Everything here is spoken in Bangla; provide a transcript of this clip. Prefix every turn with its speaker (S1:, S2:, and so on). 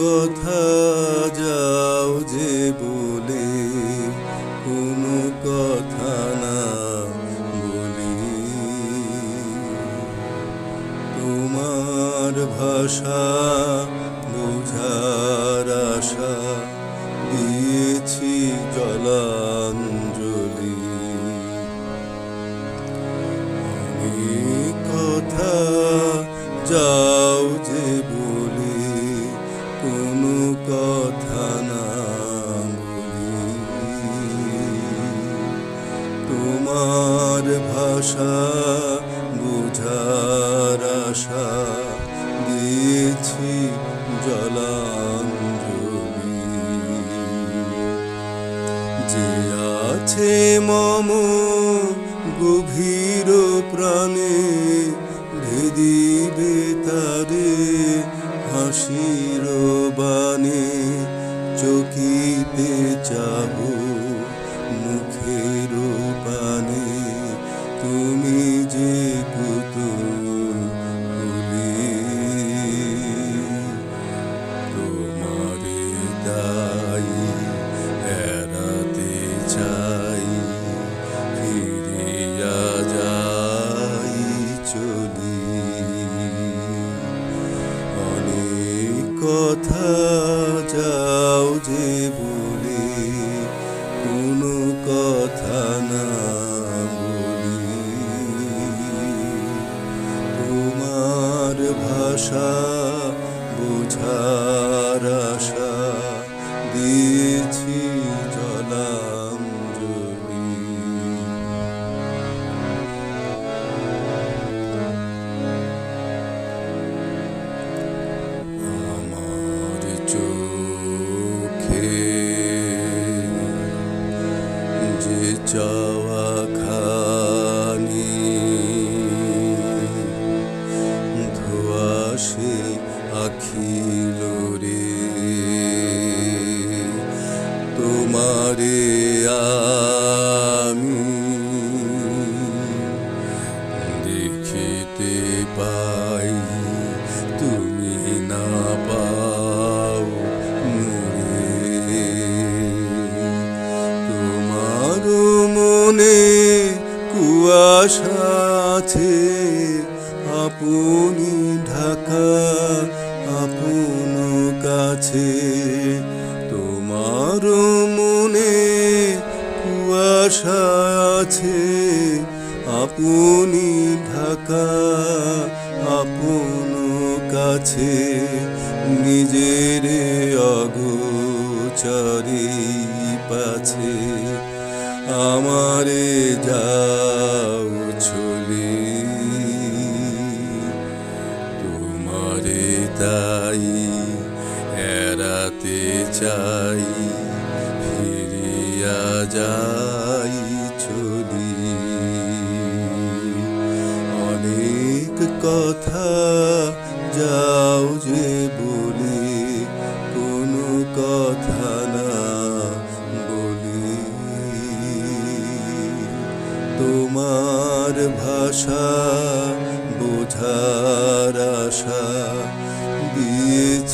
S1: কথা যাও যে বলে কোনো কথা না বলি। তোমার ভাষা বোঝার আশা দিয়েছি জলাঞ্জলি। অনেক কথা যাও যে বলে কোনো কথা না বলি। তোমার ভাষা বোঝার আশা দিয়েছি জলাঞ্জলি। যে আছে মম গভীর প্রাণে ভেদিবে তারে হাসির বাণে। চকিতে চাহো মুখের পানে তুমি যে পুতুলি। তোমারে তাই এড়াতে চাই ফিরিয়া যাই চলি। অনেক কথা যাও যে বলে কোনো কথা না বলি। তোমার ভাষা বোঝার আশা দিয়েছি জলাঞ্জলি। আমার চোখে যে চাওয়া খানি ধোঁয়াশে আখিল রে। তোমারে আমি দেখিতে পাই তুমি না পাও মোরে। তোমার মনে কুয়াশা আছে আপনি ঢাকা আপন কাছে। তোমার মনে কুয়াশা আছে আপনি ঢাকা আপন কাছে। নিজের অগোচরে পাছে আমারে যাও ছলি। তোমারে তাই এড়াতে চাই ফিরিয়া যাই চলি। অনেক কথা যাও যে বলে কোনো কথা না বলি। তোমার ভাষা বোঝার আশা দিয়েছি